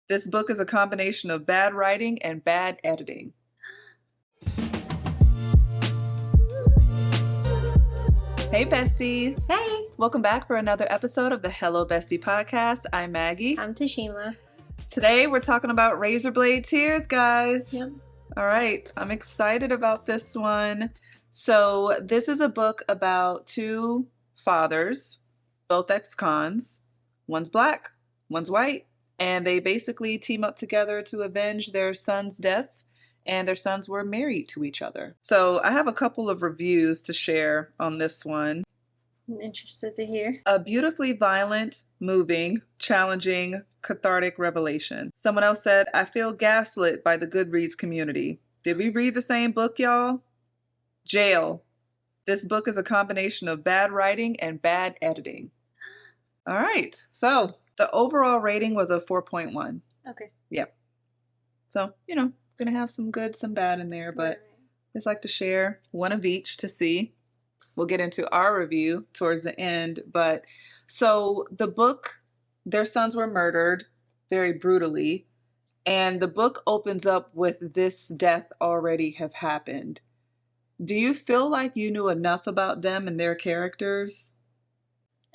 This book is a combination of bad writing and bad editing. Hey, besties. Hey. Welcome back for another episode of the Hello Bestie podcast. I'm Maggie. I'm Tashima. Today we're talking about Razorblade tears, guys. Yep. All right. I'm excited about this one. So this is a book about two fathers, both ex-cons. One's black, one's white. And they basically team up together to avenge their sons' deaths. And their sons were married to each other. So I have a couple of reviews to share on this one. I'm interested to hear. A beautifully violent, moving, challenging, cathartic revelation. Someone else said, I feel gaslit by the Goodreads community. Did we read the same book, y'all? Jail. This book is a combination of bad writing and bad editing. All right. So the overall rating was a 4.1. Okay. Yep. So, gonna have some good, some bad in there, but I just like to share one of each to see. We'll get into our review towards the end, but so the book, their sons were murdered very brutally, and the book opens up with this death already have happened. Do you feel like you knew enough about them and their characters?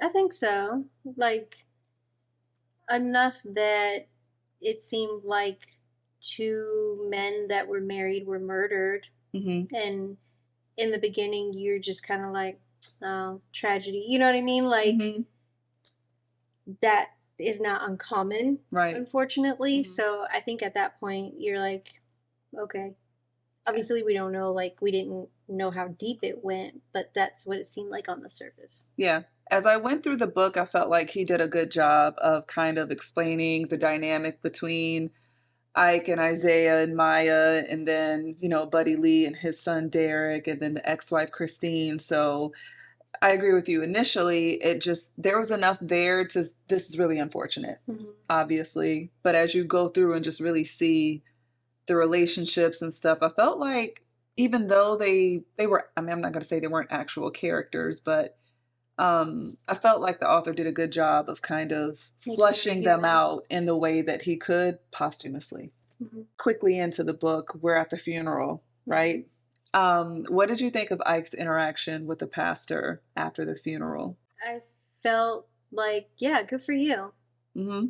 I think so. Like, enough that it seemed like two men that were married were murdered. Mm-hmm. And in the beginning, you're just kind of like, oh, tragedy. You know what I mean? Like, that is not uncommon, right? Unfortunately. Mm-hmm. So I think at that point, you're like, okay. Obviously, we don't know, like, we didn't know how deep it went, but that's what it seemed like on the surface. Yeah. As I went through the book, I felt like he did a good job of kind of explaining the dynamic between Ike and Isaiah and Maya, and then, Buddy Lee and his son Derek, and then the ex-wife Christine. So I agree with you. Initially, there was enough there to, this is really unfortunate, obviously. But as you go through and just really see the relationships and stuff, I felt like even though they were, I'm not going to say they weren't actual characters, but I felt like the author did a good job of kind of flushing them out in the way that he could posthumously. Quickly into the book, we're at the funeral, right? What did you think of Ike's interaction with the pastor after the funeral? I felt like, yeah, good for you. Mm-hmm.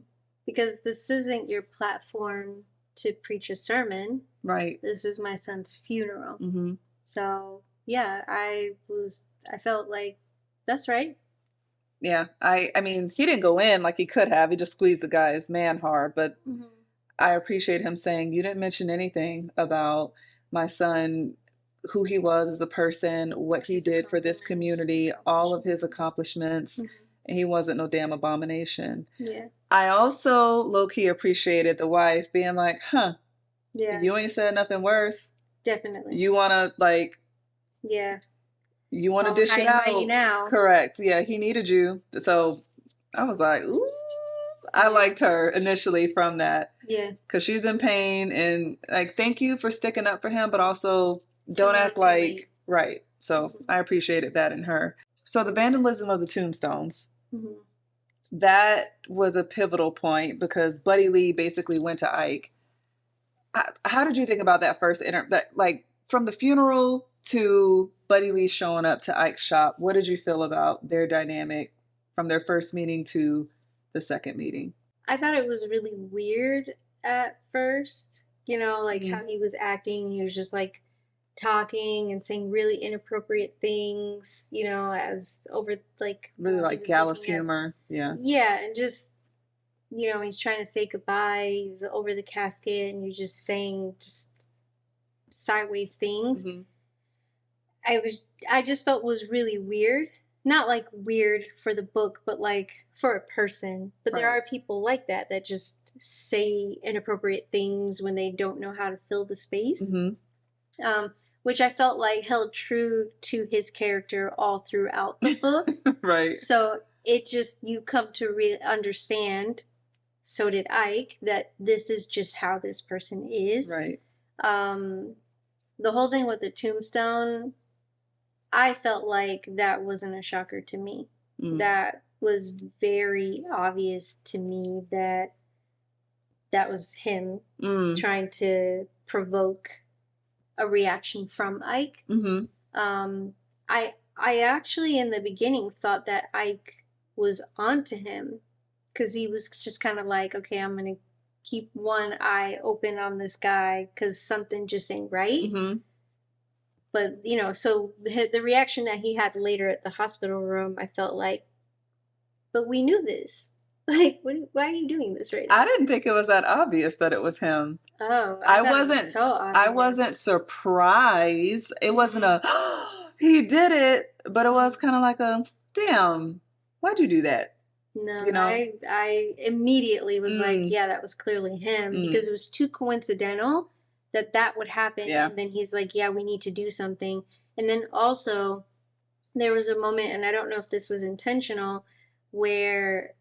Because this isn't your platform to preach a sermon. Right. This is my son's funeral. Mm-hmm. So, yeah, I felt like, that's right. Yeah, I mean, he didn't go in like he could have. He just squeezed the guy's man hard. But I appreciate him saying, you didn't mention anything about my son, who he was as a person, what he did for this community, all of his accomplishments. And he wasn't no damn abomination. Yeah. I also low-key appreciated the wife being like, yeah, you ain't said nothing worse. Definitely. You want to, like... Yeah. You want to dish it out. Now. Correct. Yeah, he needed you. So I was like, ooh. I liked her initially from that. Yeah. Because she's in pain, and like, thank you for sticking up for him, but also don't act like... Right. So I appreciated that in her. So the vandalism of the tombstones. That was a pivotal point because Buddy Lee basically went to Ike. How did you think about that first like from the funeral to Buddy Lee showing up to Ike's shop? What did you feel about their dynamic from their first meeting to the second meeting? I thought it was really weird at first, like how he was acting. He was just like talking and saying really inappropriate things, as over like really like gallus humor. Yeah. Yeah, and just he's trying to say goodbye, he's over the casket, and you're just saying just sideways things. I just felt was really weird. Not like weird for the book, but like for a person. But there are people like that just say inappropriate things when they don't know how to fill the space. Which I felt like held true to his character all throughout the book. Right. So it just, you come to really understand, so did Ike, that this is just how this person is. Right. The whole thing with the tombstone, I felt like that wasn't a shocker to me. That was very obvious to me that that was him Mm. trying to provoke a reaction from Ike. Mm-hmm. Um, I actually in the beginning thought that Ike was onto him because he was just kind of like, okay, I'm gonna keep one eye open on this guy because something just ain't right. Mm-hmm. But so the reaction that he had later at the hospital room, I felt like, but we knew this. Like, why are you doing this right I now? didn't think it was that obvious that it was him. Oh, I I thought it was wasn't so I wasn't obvious. surprised. It wasn't Hmm. a he did it, but it was kind of like a damn, why'd you do that? No, You know? I immediately was like, Mm, yeah, that was clearly him mm, because it was too coincidental that that would happen. yeah. And then he's like, yeah, we need to do something. And then also there was a moment, and I don't know if this was intentional, where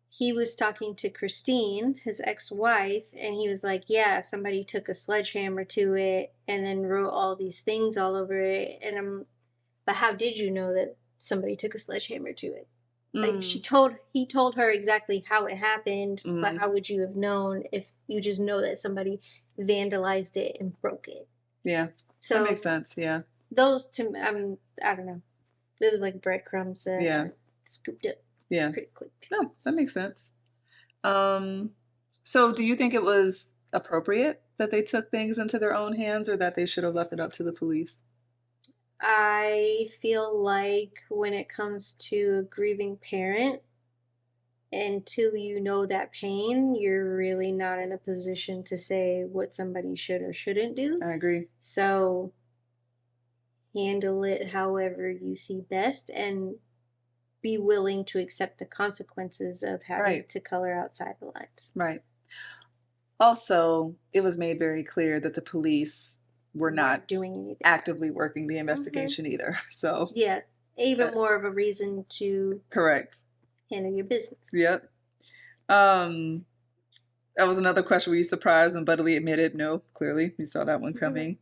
he was talking to Christine, his ex-wife, and he was like, yeah, somebody took a sledgehammer to it and then wrote all these things all over it. And but how did you know that somebody took a sledgehammer to it? Like Mm, he told her exactly how it happened, but mm, how would you have known if you just know that somebody vandalized it and broke it? yeah. That makes So sense. Yeah. those to I mean, I don't know. It was like breadcrumbs that Yeah. are scooped up Yeah. pretty quick. No, that makes sense. Um, so do you think it was appropriate that they took things into their own hands or that they should have left it up to the police? I feel like when it comes to a grieving parent, until you know that pain, you're really not in a position to say what somebody should or shouldn't do. I agree. So handle it however you see best and be willing to accept the consequences of having Right. to color outside the lines. Right. Also, it was made very clear that the police were not Weren't doing anything. actively working the Hmm. investigation either. So, Yeah, even that, more of a reason to correct. handle your business. Yep. Um, that was another question. Were you surprised when Buddy Lee admitted no? Clearly, you saw that one coming.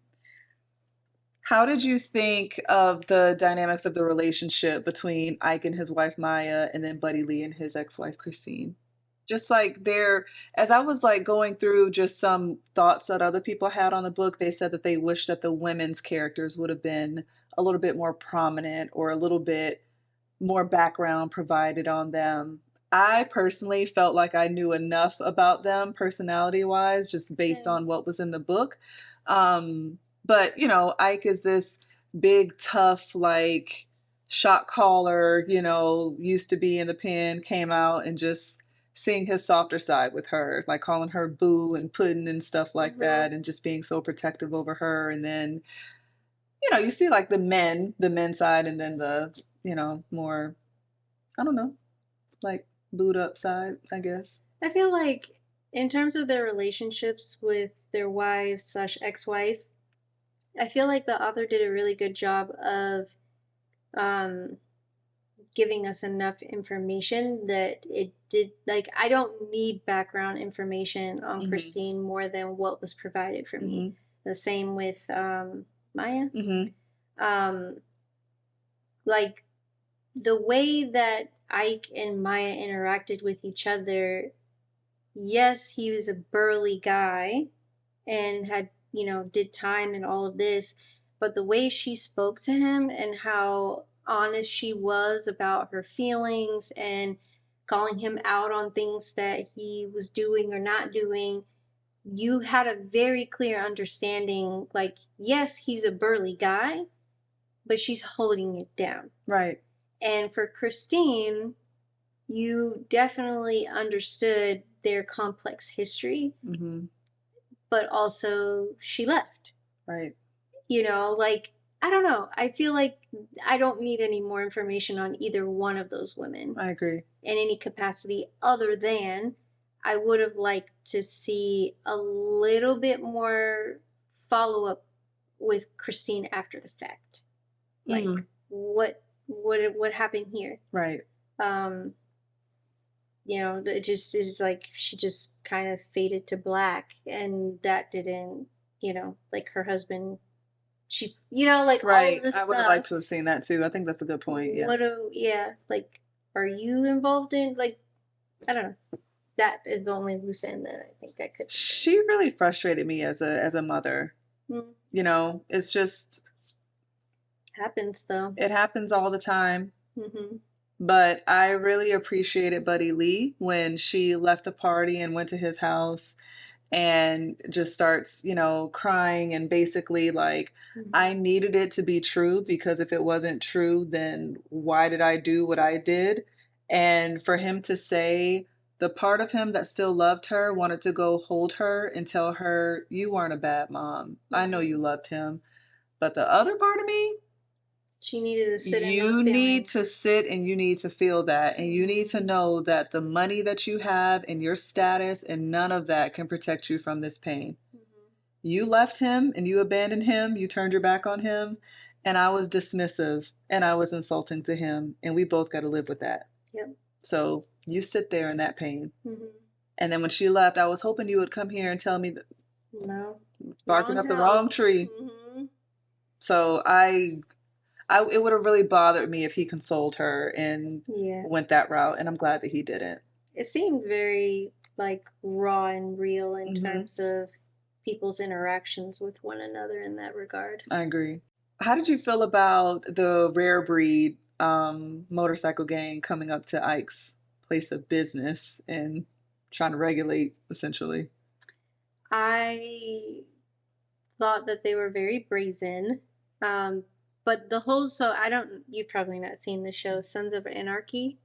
How did you think of the dynamics of the relationship between Ike and his wife Maya, and then Buddy Lee and his ex-wife Christine? Just like there, as I was like going through just some thoughts that other people had on the book, they said that they wish that the women's characters would have been a little bit more prominent or a little bit more background provided on them. I personally felt like I knew enough about them personality wise, just based Same. on what was in the book. But, Ike is this big, tough, like shot caller, used to be in the pen, came out and just seeing his softer side with her, like calling her boo and pudding and stuff like Mm-hmm. that, and just being so protective over her. And then you see like the men side, and then the, more, I don't know, like boot up side, I guess. I feel like in terms of their relationships with their wife slash ex-wife, I feel like the author did a really good job of um, giving us enough information that it did. Like, I don't need background information on Mhm. Christine more than what was provided for me. Mhm. The same with Maya. Mhm. Um, like the way that Ike and Maya interacted with each other, yes, he was a burly guy and had, did time and all of this, but the way she spoke to him and how honest she was about her feelings and calling him out on things that he was doing or not doing, you had a very clear understanding like, yes, he's a burly guy, but she's holding it down. Right. And for Christine, you definitely understood their complex history, Mhm. but also she left. Right. Like, I don't know. I feel like I don't need any more information on either one of those women I agree. in any capacity other than I would have liked to see a little bit more follow up with Christine after the fact. Like, Mhm. what happened here? Right. Um, it just is like she just kind of faded to black, and that didn't, like her husband, like all of Right. this I would have stuff. liked to have seen that too. I think that's a good point. Yes. Yeah, like, are you involved in, like, I don't know. that is the only loose end that I think that could. She really frustrated me as a mother. Mm, You know, it's just happens though. it happens all the time. Hmm. But I really appreciated Buddy Lee when she left the party and went to his house and just starts, you know, crying and basically like, I Hmm. needed it to be true because if it wasn't true, then why did I do what I did? And for him to say the part of him that still loved her wanted to go hold her and tell her, you weren't a bad mom. I know you Hmm. loved him. But the other part of me, She needed to sit in those you need to feelings. sit and you need to feel that. And you need to Hmm. know that the money that you have and your status and none of that can protect you from this pain. Hmm. You left him and you abandoned him, you turned your back on him, and I was dismissive and I was insulting to him, and we both got to live with that. Yep. So you sit there in that pain. Hmm. And then when she left, I was hoping you would come here and tell me that No, barking wrong up the wrong house. tree. Hmm. So I it would have really bothered me if he consoled her and Yeah. went that route, and I'm glad that he didn't. It seemed very like raw and real in Hmm. terms of people's interactions with one another in that regard. I agree. How did you feel about the rare breed motorcycle gang coming up to Ike's place of business and trying to regulate, essentially? I thought that they were very brazen. Um, but the whole, so I don't, you've probably not seen the show Sons of Anarchy.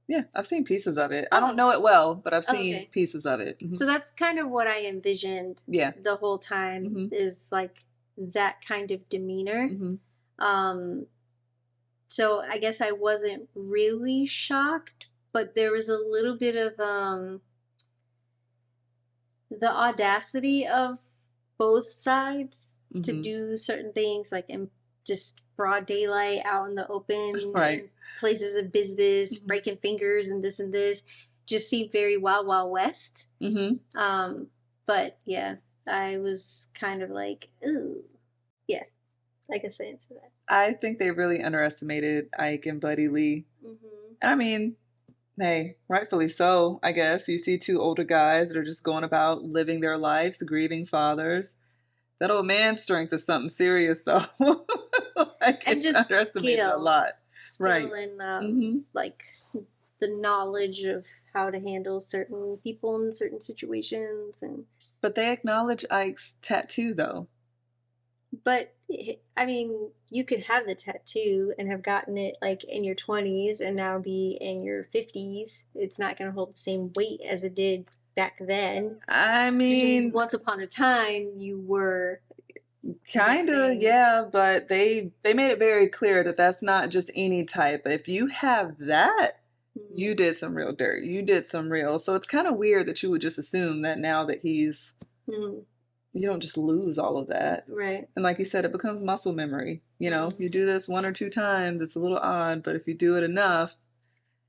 Yeah, I've seen pieces of it. I don't Oh, know it well, but I've oh, seen okay. pieces of it. Hmm. So that's kind of what I envisioned Yeah. the whole time Hmm. is like that kind of demeanor. Hmm. Um, so I guess I wasn't really shocked, but there was a little bit of the audacity of both sides to Hmm. do certain things, like in just broad daylight, out in the open, Right. in places of business, Hmm. breaking fingers and this, just seemed very Wild Wild West. Hmm. Um, but yeah, I was kind of like, ooh, yeah, I guess I answer that. I think they really underestimated Ike and Buddy Lee. Mm-hmm. And I mean, hey, rightfully so, I guess. You see two older guys that are just going about living their lives, grieving fathers. That old man's strength is something serious, though. Like, And it's just underestimated a lot. skill Right. and Hmm. like the knowledge of how to handle certain people in certain situations and But they acknowledge Ike's tattoo, though. but I mean you could have the tattoo and have gotten it like in your 20s and now be in your 50s. It's not going to hold the same weight as it did back then. I Just means mean, once upon a time you were this kind of, thing. yeah, but they made it very clear that that's not just any type. If you have that, you Mm-hmm. did some real dirt. You did some real. So it's kind of weird that you would just assume that now that he's, Mm-hmm. you don't just lose all of that. Right. And like you said, it becomes muscle memory. You know, Mm-hmm. you do this one or two times, it's a little odd, but if you do it enough,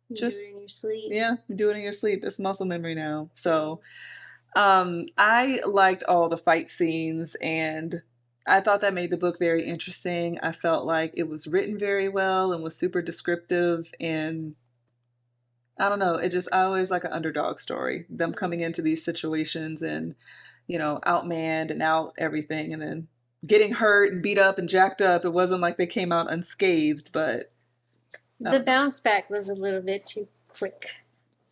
it's You do just, it in your sleep. yeah, you do it in your sleep. It's muscle memory now. Mm-hmm. So, I liked all the fight scenes and I thought that made the book very interesting. I felt like it was written very well and was super descriptive and I don't know, it just I always like an underdog story. Them coming Mm-hmm. into these situations and, you know, outmanned and out everything and then getting hurt and beat up and jacked up. It wasn't like they came out unscathed, but I The don't know. bounce back was a little bit too quick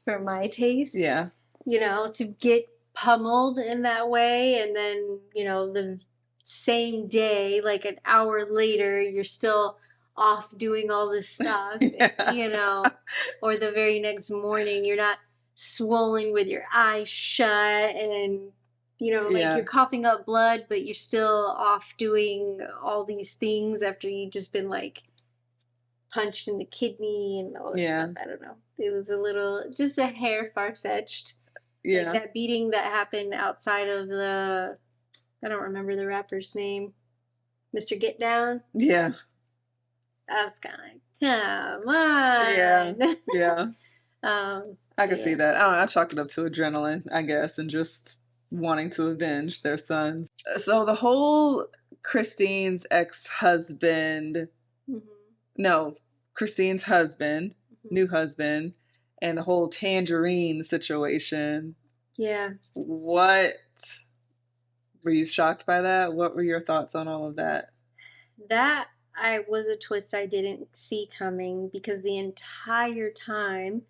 for my taste. Yeah. To get pummeled in that way, and then, the same day, like an hour later, you're still off doing all this stuff, Yeah. or the very next morning, you're not swollen with your eyes shut and, like Yeah. you're coughing up blood, but you're still off doing all these things after you've just been like punched in the kidney and all this stuff. Yeah. I don't know. It was a little, just a hair far fetched. Like Yeah. that beating that happened outside of I don't remember the rapper's name, Mr. Get Down. Yeah. I was kind of like, come Yeah. on. Yeah. I But could see yeah. that. I don't know, I chalked it up to adrenaline, I guess, and just wanting to avenge their sons. So the whole Christine's ex-husband, Hmm. no, Christine's husband, Hmm. new husband, and the whole tangerine situation. Yeah. What were you shocked by that? What were your thoughts on all of that? That I was a twist I didn't see coming because the entire time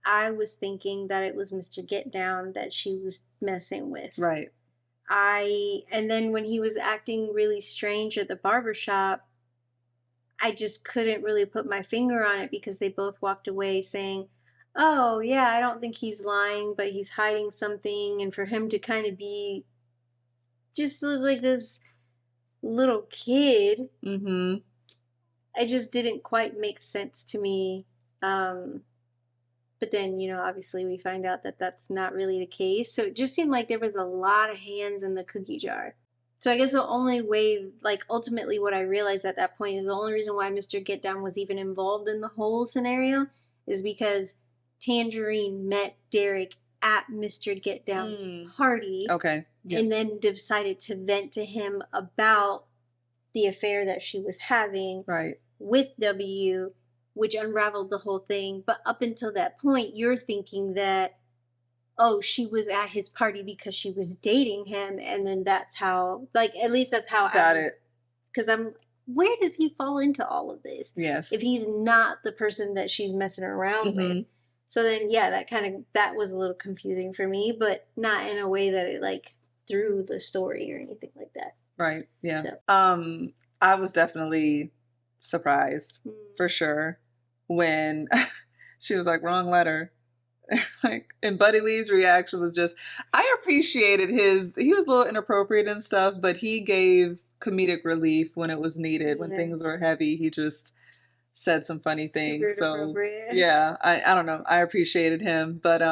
I was thinking that it was Mr. Get Down that she was messing with. Right. And then when he was acting really strange at the barber shop, I just couldn't really put my finger on it because they both walked away saying, "Oh, yeah, I don't think he's lying, but he's hiding something." And for him to kind of be just look like this little kid, Mm-hmm. it just didn't quite make sense to me. Um, but then, obviously we find out that that's not really the case. So it just seemed like there was a lot of hands in the cookie jar. So I guess the only way, like ultimately what I realized at that point is the only reason why Mr. Get Down was even involved in the whole scenario is because Tangerine met Derek at Mr. Get Down's party. Okay. Yep. And then decided to vent to him about the affair that she was having Right. with W, which unraveled the whole thing. But up until that point, you're thinking that, oh, she was at his party because she was dating him, and then that's how, like, at least that's how Got I was. it. Because where does he fall into all of this? Yes. If he's not the person that she's messing around with. So then, yeah, that was a little confusing for me, but not in a way that it, like, threw the story or anything like that. Right. Yeah. So. I was definitely surprised for sure when she was like, wrong letter. Like, and Buddy Lee's reaction was just, I appreciated he was a little inappropriate and stuff, but he gave comedic relief when it was needed. When things were heavy, he just said some funny things. So yeah, I don't know. I appreciated him. But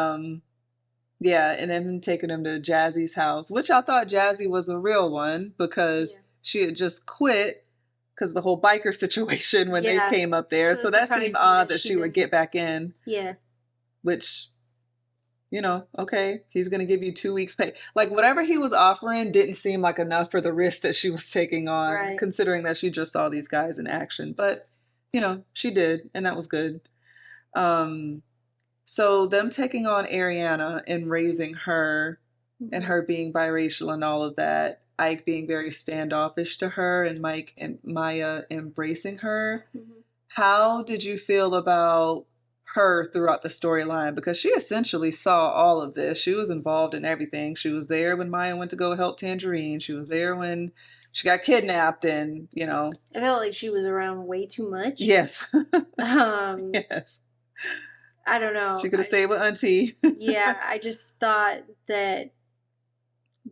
yeah, and then him taking him to Jazzy's house, which I thought Jazzy was a real one because she had just quit because the whole biker situation when they came up there. So that seemed odd that she would get back in. Yeah. Which, okay, he's going to give you 2 weeks pay. Like, whatever he was offering didn't seem like enough for the risk that she was taking on, considering that she just saw these guys in action. But, she did, and that was good. So them taking on Ariana and raising her and her being biracial and all of that, Ike being very standoffish to her and Mike and Maya embracing her. How did you feel about her throughout the storyline? Because she essentially saw all of this. She was involved in everything. She was there when Maya went to go help Tangerine. She was there when she got kidnapped and, I felt like she was around way too much. Yes. Yes. I don't know. She could have stayed with Auntie. Yeah, I just thought that,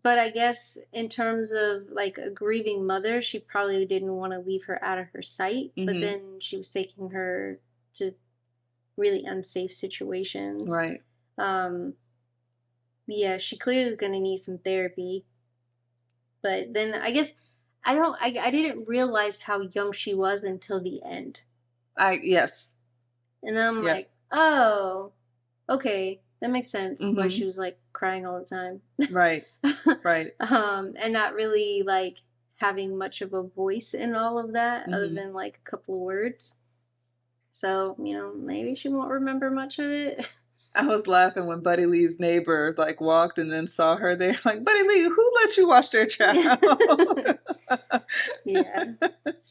but I guess in terms of like a grieving mother, she probably didn't want to leave her out of her sight, but then she was taking her to really unsafe situations. Right. Yeah, she clearly is going to need some therapy. But then I guess I didn't realize how young she was until the end. Yes. And then I'm like, oh, okay, that makes sense. Why she was like crying all the time. Right. Right. And not really like having much of a voice in all of that other than like a couple of words. So, maybe she won't remember much of it. I was laughing when Buddy Lee's neighbor like walked and then saw her there. Like, Buddy Lee, who let you watch their child? Yeah.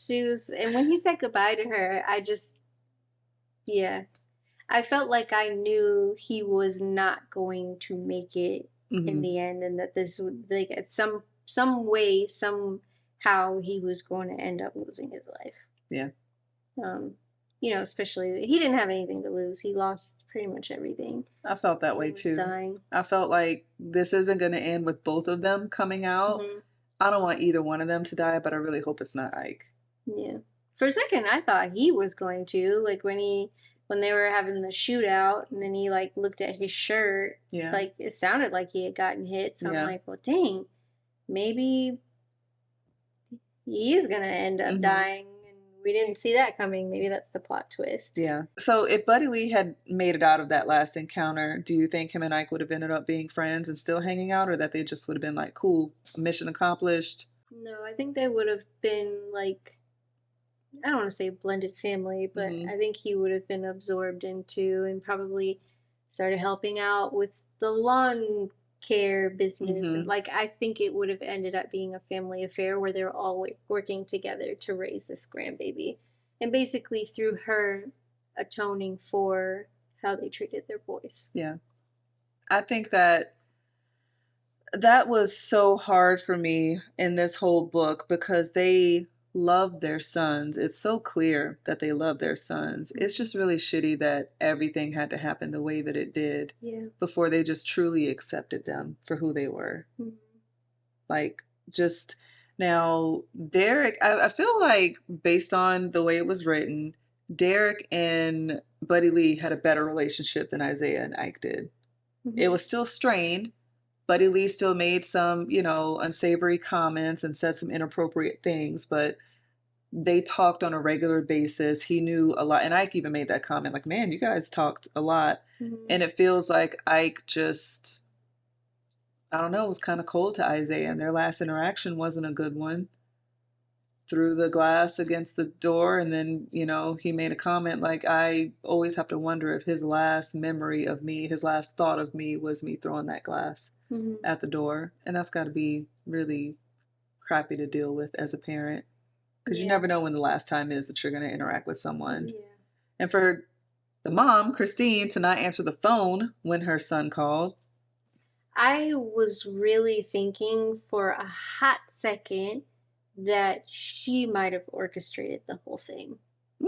She was, and when he said goodbye to her, I felt like I knew he was not going to make it in the end, and that this would, like, at some way, somehow he was going to end up losing his life. Yeah. Especially he didn't have anything to lose. He lost pretty much everything. I felt that way too. Dying. I felt like this isn't going to end with both of them coming out. I don't want either one of them to die, but I really hope it's not Ike. Yeah. For a second, I thought he was going to, like when they were having the shootout, and then he like looked at his shirt. Yeah. Like it sounded like he had gotten hit. So I'm like, well, dang, maybe he is gonna end up dying. We didn't see that coming. Maybe that's the plot twist. Yeah. So if Buddy Lee had made it out of that last encounter, do you think him and Ike would have ended up being friends and still hanging out, or that they just would have been like, cool, mission accomplished? No, I think they would have been like, I don't want to say blended family, but I think he would have been absorbed into and probably started helping out with the lawn care business. And Mm-hmm. like, I think it would have ended up being a family affair where they're all working together to raise this grandbaby. And basically through her atoning for how they treated their boys. Yeah. I think that was so hard for me in this whole book because they love their sons. It's so clear that they love their sons. It's just really shitty that everything had to happen the way that it did Yeah. before they just truly accepted them for who they were. Mm-hmm. Like, just now, Derek, I feel like based on the way it was written, Derek and Buddy Lee had a better relationship than Isaiah and Ike did. Mm-hmm. It was still strained. Buddy Lee still made some, unsavory comments and said some inappropriate things, but they talked on a regular basis. He knew a lot. And Ike even made that comment, like, man, you guys talked a lot. Mm-hmm. And it feels like Ike just, I don't know, was kind of cold to Isaiah, and their last interaction wasn't a good one. Threw the glass against the door, and then, he made a comment like, I always have to wonder if his last memory of me, his last thought of me was me throwing that glass at the door. And that's got to be really crappy to deal with as a parent, because you never know when the last time is that you're going to interact with someone. Yeah. And for the mom, Christine, to not answer the phone when her son called. I was really thinking for a hot second that she might have orchestrated the whole thing.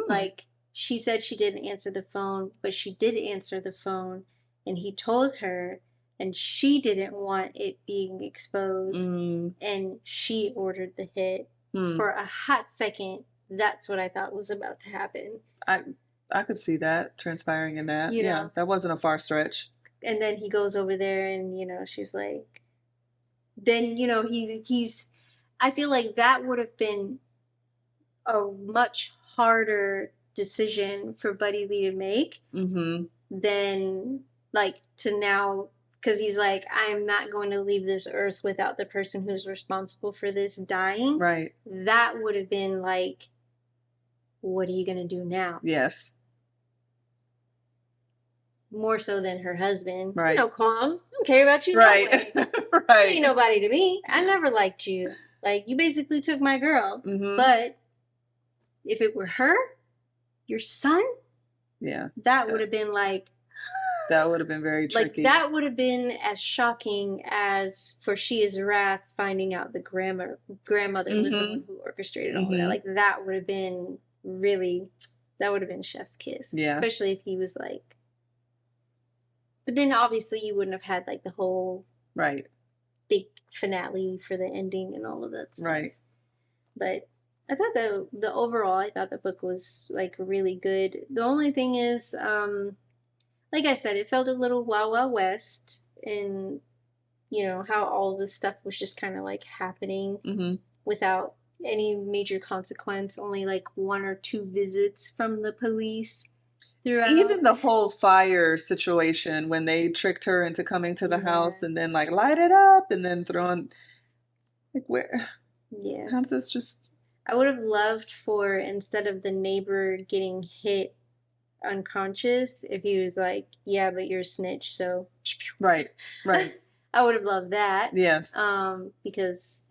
Like, she said she didn't answer the phone, but she did answer the phone, and he told her, and she didn't want it being exposed, and she ordered the hit. For a hot second, that's what I thought was about to happen. I could see that transpiring in that. Yeah, that wasn't a far stretch. And then he goes over there, and she's like, then he's I feel like that would have been a much harder decision for Buddy Lee to make than like to now, because he's like, I'm not going to leave this earth without the person who's responsible for this dying. Right. That would have been like, what are you going to do now? Yes. More so than her husband. Right. Qualms. I don't care about you. Right. No right. You ain't nobody to me. I never liked you. Like, you basically took my girl. But if it were her, your son, that would have been like, that would have been very tricky. Like, that would have been as shocking as for She Is Wrath finding out the grandmother was the one who orchestrated all of that. Like, that would have been really, that would have been chef's kiss. Yeah. Especially if he was like, but then obviously you wouldn't have had like the whole big finale for the ending and all of that stuff. Right. But I thought the overall, I thought the book was like really good. The only thing is, like I said, it felt a little Wild Wild West, and how all this stuff was just kind of like happening without any major consequence. Only like 1 or 2 visits from the police. Throughout. Even the whole fire situation when they tricked her into coming to the house and then like light it up and then throwing, like, where? Yeah. How does this just? I would have loved for, instead of the neighbor getting hit unconscious, if he was like, yeah, but you're a snitch, so. Right. I would have loved that. Yes. Because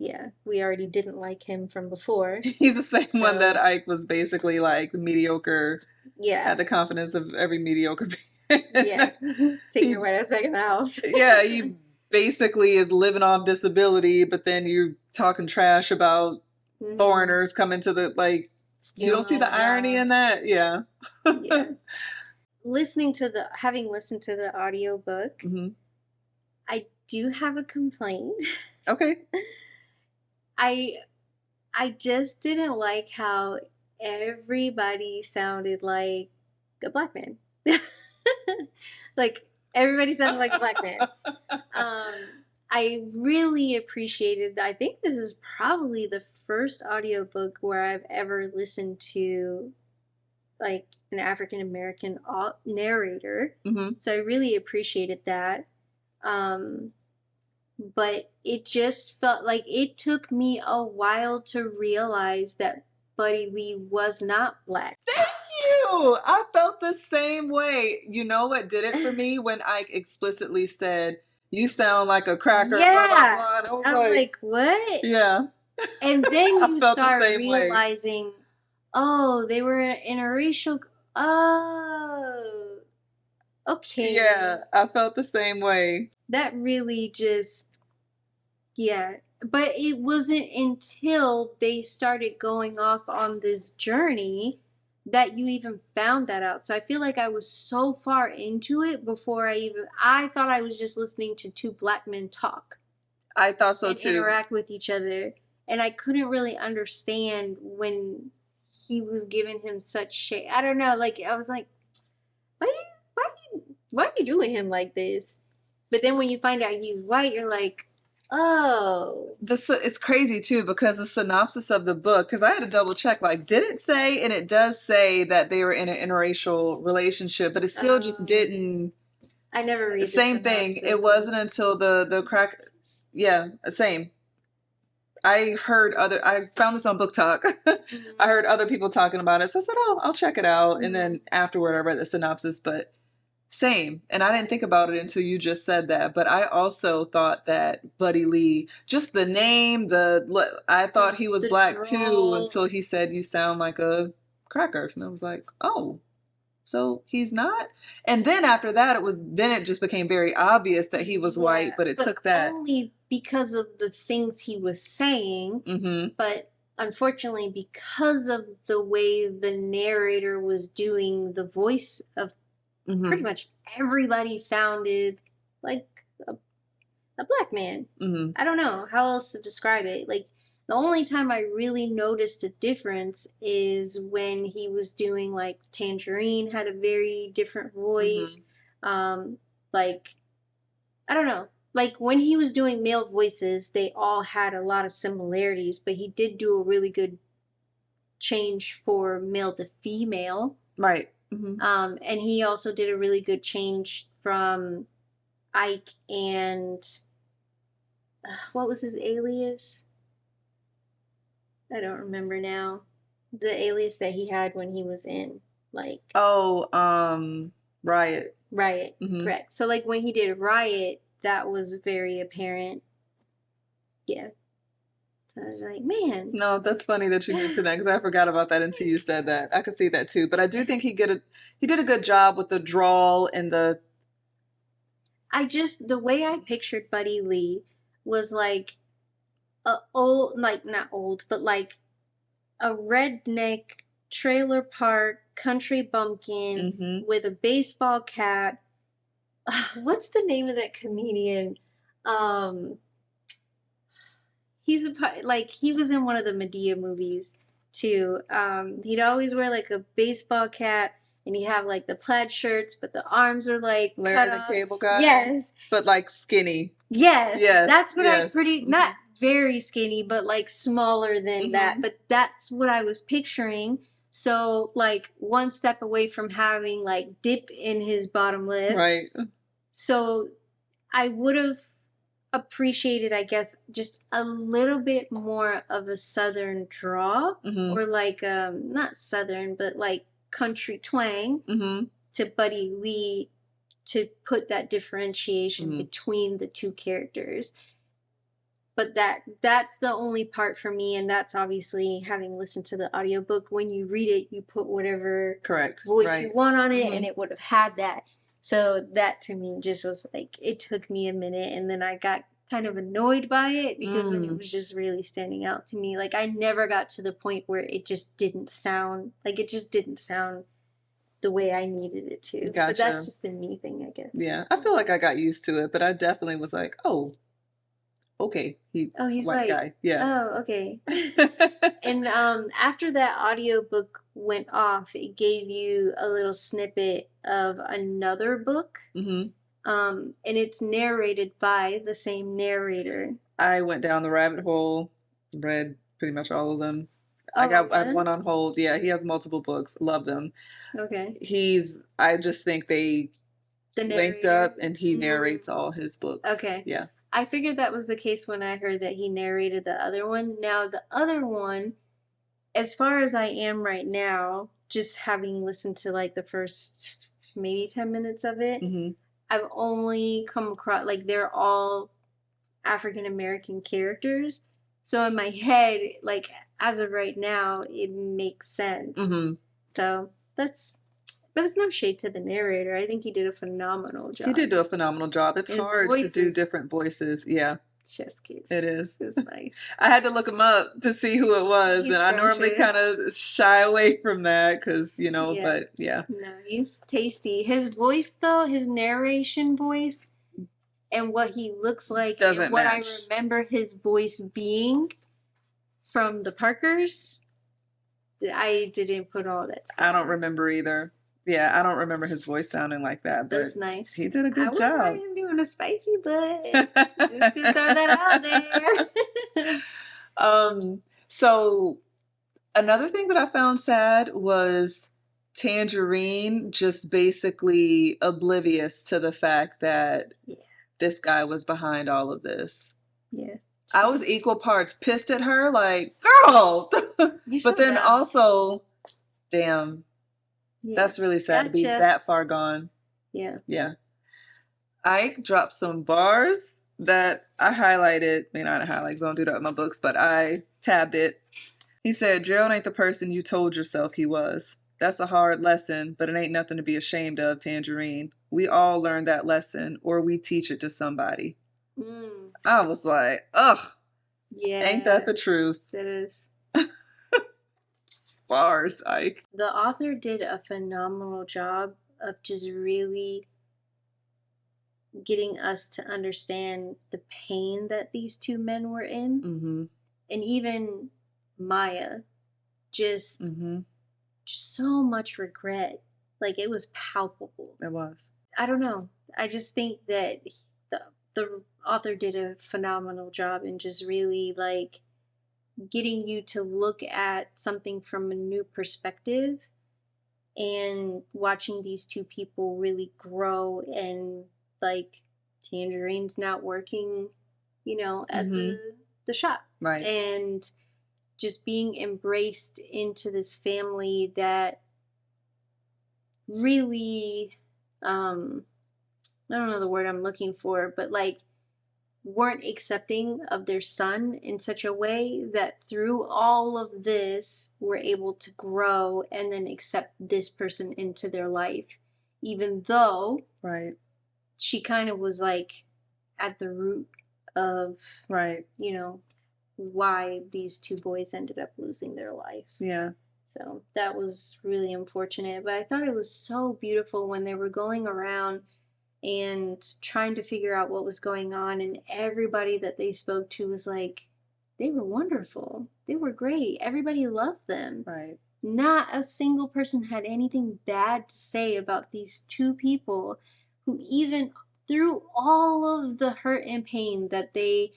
we already didn't like him from before. He's the same one that Ike was basically like mediocre. Yeah. Had the confidence of every mediocre. Taking your white ass back in the house. He basically is living off disability, but then you're talking trash about foreigners coming to the, like, you don't see the irony in that? Yeah. Having listened to the audiobook, I do have a complaint. Okay. I just didn't like how everybody sounded like a black man. Like, everybody sounded like a black man. I really appreciated, I think this is probably the first audiobook where I've ever listened to like an African American narrator. So I really appreciated that. But it just felt like it took me a while to realize that Buddy Lee was not black. Thank you! know. I felt the same way. You know what did it for me? When Ike explicitly said, "You sound like a cracker," blah, blah, Yeah. blah. And I was I was like, like, what? yeah. And then I you felt the start same way. realizing, oh, they were in a racial. Oh, okay. Yeah, I felt the same way. That really just, yeah. But it wasn't until they started going off on this journey that you even found that out. So I feel like I was so far into it before I thought I was just listening to two black men talk I thought so and too. interact with each other. And I couldn't really understand when he was giving him such shit. I don't know, like I was like, why, why are you doing him like this? But then when you find out he's white, you're like, oh, It's crazy too because the synopsis of the book, because I had to double check, like, did it say, and it does say that they were in an interracial relationship, but it still just um, didn't. I never read the Same thing. It synopsis. wasn't until the crack. Yeah, same. I found this on Book Talk. I Mm-hmm. heard other people talking about it. So I said, oh, I'll check it out. And Mm-hmm. then afterward, I read the synopsis, but same. And I didn't think about it until you just said that. But I also thought that Buddy Lee, just the name, I thought he was The black too drawl. until he said, you sound like a cracker. And I was like, oh, so he's not. And then after that, then it just became very obvious that he was white, Yeah, but it but took that. only because of the things he was saying. Mm-hmm. But unfortunately, because of the way the narrator was doing the voice of pretty Mm-hmm. much everybody sounded like a black man. Mm-hmm. I don't know how else to describe it. Like the only time I really noticed a difference is when he was doing like Tangerine had a very different voice. Mm-hmm. Like I don't know. Like when he was doing male voices, they all had a lot of similarities, but he did do a really good change for male to female. Right. Mm-hmm. And he also did a really good change from Ike and what was his alias? I don't remember now. The alias that he had when he was in like Oh, Riot. Riot, Mm-hmm. correct. So like when he did Riot, that was very apparent. Yeah. So I was like, man. No, that's funny that you mentioned that because I forgot about that until you said that. I could see that too, but I do think he did a good job with the drawl and the. The way I pictured Buddy Lee was like a old, like not old, but like a redneck trailer park country bumpkin Mm-hmm. with a baseball cap. What's the name of that comedian? Um, he's like he was in one of the Medea movies too. He'd always wear like a baseball cap and he'd have like the plaid shirts, but the arms are like Larry cut the off. Cable Guy, Yes, but like skinny. yes, Yes, that's what I yes. pretty Mm-hmm. not very skinny, but like smaller than that. Mm-hmm. But that's what I was picturing. So like one step away from having like dip in his bottom lip. Right. So I would have appreciated, I guess, just a little bit more of a southern draw Mm-hmm. or like not southern, but like country twang Mm-hmm. to Buddy Lee to put that differentiation Mm-hmm. between the two characters. But that's the only part for me, and that's obviously having listened to the audiobook. When you read it, you put whatever Correct. voice Right. you want on it, Mm-hmm. and it would have had that. So that to me just was like it took me a minute, and then I got kind of annoyed by it because then it was just really standing out to me. Like I never got to the point where it just didn't sound the way I needed it to. Gotcha. But that's just a me thing, I guess. Yeah, I feel like I got used to it, but I definitely was like, oh, okay, he's white white. guy. Yeah. Oh, okay. And after that audiobook went off, it gave you a little snippet of another book. Mm-hmm. And it's narrated by the same narrator. I went down the rabbit hole, read pretty much all of them. I have one on hold. Yeah, he has multiple books. Love them. Okay. I just think they linked up and he narrates all his books. Okay. Yeah. I figured that was the case when I heard that he narrated the other one. Now, the other one, as far as I am right now, just having listened to like the first maybe 10 minutes of it, Hmm. I've only come across like they're all African American characters. So in my head, like as of right now, it makes sense. Hmm. So that's, but it's no shade to the narrator. I think he did a phenomenal He did job. do a phenomenal job. It's His hard to voice do is different voices. Yeah, chef's kiss. it is. It's nice. I had to look him up to see who it was, He's and I normally kind scrumptious. of shy away from that because, Yeah. but yeah. No, he's tasty. His voice, though, his narration voice, and what he looks like, and Doesn't what I match. remember his voice being from the Parkers, I didn't put all that I don't together. remember either. Yeah, I don't remember his voice sounding like that, but That's nice. he did a I good wouldn't job. mind him doing a spicy butt. Just to throw that out there. So another thing that I found sad was Tangerine just basically oblivious to the fact that Yeah. this guy was behind all of this. Yeah. I was equal parts pissed at her, like, girl. You're so But then dumb. also, damn, Yeah. that's really sad to be Gotcha. that far gone. Yeah. Yeah. Ike dropped some bars that I highlighted. I mean, I didn't highlight because I don't do that with my books, but I tabbed it. He said, Gerald ain't the person you told yourself he was. That's a hard lesson, but it ain't nothing to be ashamed of, Tangerine. We all learn that lesson, or we teach it to somebody. I was like, ugh, Yeah. ain't that the truth? That is. Bars, Ike. The author did a phenomenal job of just really getting us to understand the pain that these two men were in. Mm-hmm. And even Maya, just so much regret. Like, it was palpable. It was. I don't know. I just think that the author did a phenomenal job in just really like getting you to look at something from a new perspective and watching these two people really grow, and like Tangerine's not working, at the shop. Right. And just being embraced into this family that really I don't know the word I'm looking for, but like weren't accepting of their son in such a way that through all of this were able to grow and then accept this person into their life, even though she kind of was like at the root of why these two boys ended up losing their lives. Yeah. So that was really unfortunate, but I thought it was so beautiful when they were going around and trying to figure out what was going on, and everybody that they spoke to was like, they were wonderful. They were great. Everybody loved them. Right. Not a single person had anything bad to say about these two people who, even through all of the hurt and pain that they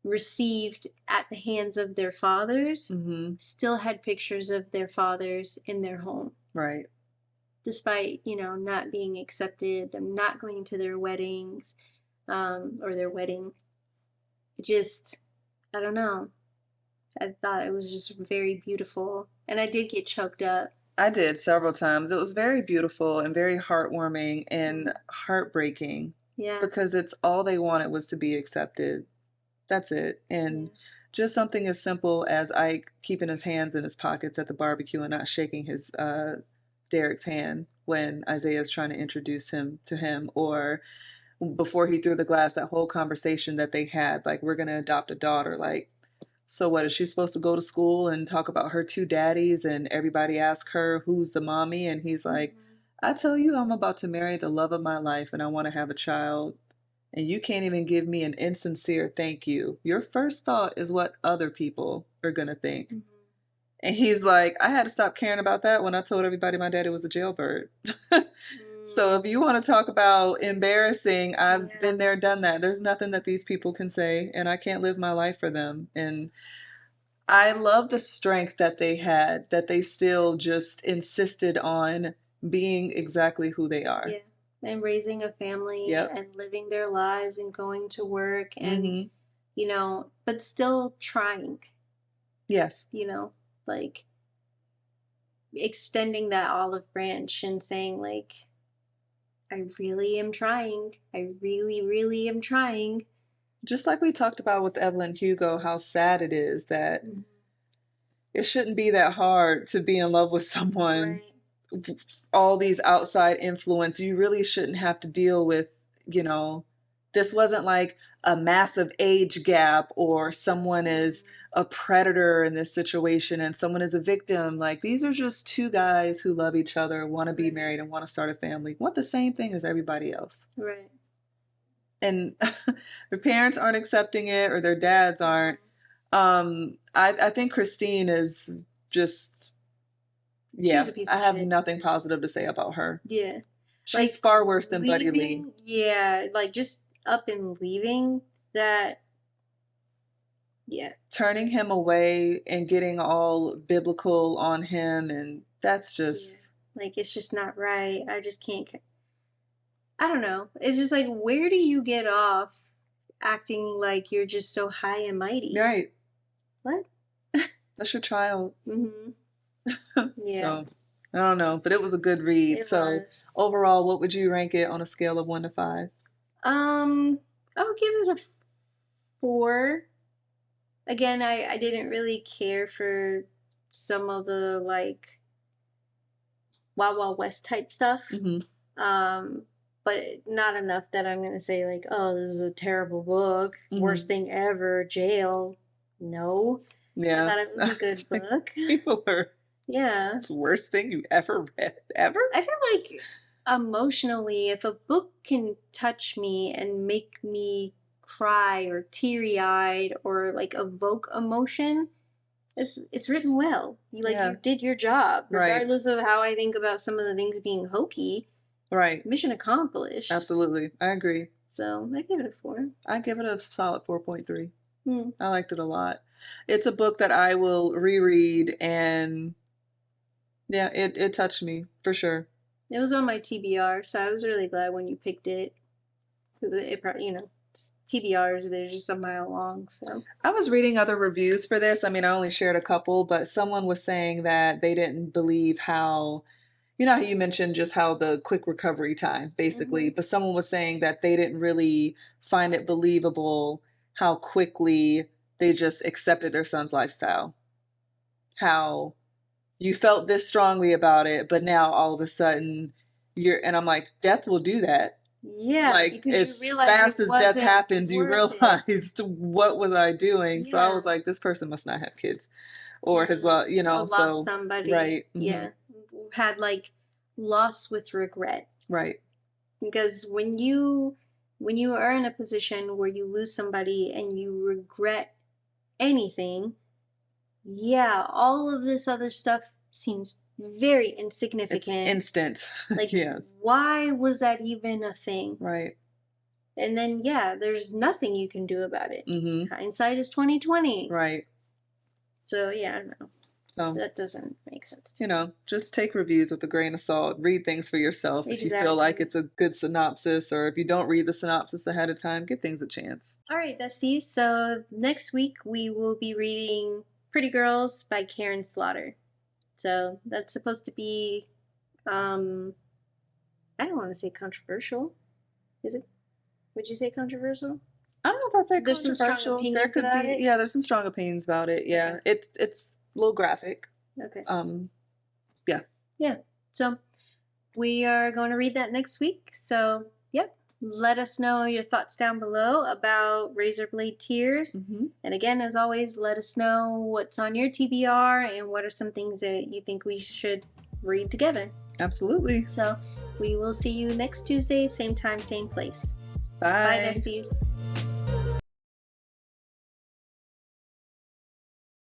received at the hands of their fathers, still had pictures of their fathers in their home. Right. Despite, not being accepted, them not going to their weddings, or their wedding. Just, I don't know. I thought it was just very beautiful. And I did get choked up. I did several times. It was very beautiful and very heartwarming and heartbreaking. Yeah. Because it's all they wanted was to be accepted. That's it. And just something as simple as Ike keeping his hands in his pockets at the barbecue and not shaking his Derek's hand when Isaiah's trying to introduce him to him, or before he threw the glass, that whole conversation that they had, like, we're going to adopt a daughter. Like, so what, is she supposed to go to school and talk about her two daddies and everybody ask her who's the mommy? And he's like, I tell you, I'm about to marry the love of my life and I want to have a child. And you can't even give me an insincere thank you. Your first thought is what other people are going to think. And he's like, I had to stop caring about that when I told everybody my daddy was a jailbird. So if you want to talk about embarrassing, I've been there, done that. There's nothing that these people can say, and I can't live my life for them. And I love the strength that they had, that they still just insisted on being exactly who they are. Yeah. And raising a family and living their lives and going to work and, but still trying. Yes. Like, extending that olive branch and saying like, I really am trying. I really, really am trying. Just like we talked about with Evelyn Hugo, how sad it is that it shouldn't be that hard to be in love with someone. Right. All these outside influence, you really shouldn't have to deal with, this wasn't like a massive age gap or someone is a predator in this situation and someone is a victim. Like, these are just two guys who love each other, want to be married and want to start a family, want the same thing as everybody else. Right. And their parents aren't accepting it or their dads aren't. I think Christine is just, yeah, She's a piece I of have shit. nothing positive to say about her. Yeah. She's far worse than Buddy Lee. Yeah, like just up and leaving that. Yeah. Turning him away and getting all biblical on him, and that's just... Yeah. Like, it's just not right. I just can't... I don't know. It's just like, where do you get off acting like you're just so high and mighty? Right. What? That's your child. Yeah. So, I don't know, but it was a good read. So overall, what would you rank it on a scale of 1 to 5? I would give it a 4. Again, I didn't really care for some of the like Wild Wild West type stuff. But not enough that I'm gonna say like, oh, this is a terrible book, worst thing ever, jail. No. Yeah. I thought it was a good book. People are... Yeah. It's the worst thing you ever read, ever? I feel like emotionally, if a book can touch me and make me cry or teary-eyed or like evoke emotion, it's written well. You did your job, regardless of how I think about some of the things being hokey. Right. Mission accomplished. Absolutely. I agree. So I give it a 4. I give it a solid 4.3. I liked it a lot. It's a book that I will reread, and yeah, it touched me for sure. It was on my TBR, so I was really glad when you picked it. It probably, TBRs, they're just a mile long. So I was reading other reviews for this. I mean, I only shared a couple, but someone was saying that they didn't believe how, how you mentioned just how the quick recovery time, basically, but someone was saying that they didn't really find it believable how quickly they just accepted their son's lifestyle. How you felt this strongly about it, but now all of a sudden and I'm like, death will do that. Yeah. Like, as fast as death happens, you realized, what was I doing? Yeah. So I was like, this person must not have kids or has, or lost somebody. Right. Yeah. Had like loss with regret. Right. Because when you are in a position where you lose somebody and you regret anything, yeah, all of this other stuff seems very insignificant. It's instant. Like, yes. Why was that even a thing? Right. And then, yeah, there's nothing you can do about it. Hindsight is 20/20. Right. So, yeah, I don't know. So that doesn't make sense. Just take reviews with a grain of salt. Read things for yourself. If you feel like it's a good synopsis, or if you don't read the synopsis ahead of time, give things a chance. All right, besties. So next week we will be reading Pretty Girls by Karen Slaughter. So that's supposed to be, I don't want to say controversial. Is it? Would you say controversial? I don't know if I'd say there's controversial. There could be, yeah, there's some strong opinions about it. Yeah, it's a little graphic. Okay. Yeah. Yeah. So we are going to read that next week. So, yep. Let us know your thoughts down below about Razorblade Tears. And again, as always, let us know what's on your TBR and what are some things that you think we should read together. Absolutely. So we will see you next Tuesday, same time, same place. Bye. Bye, besties.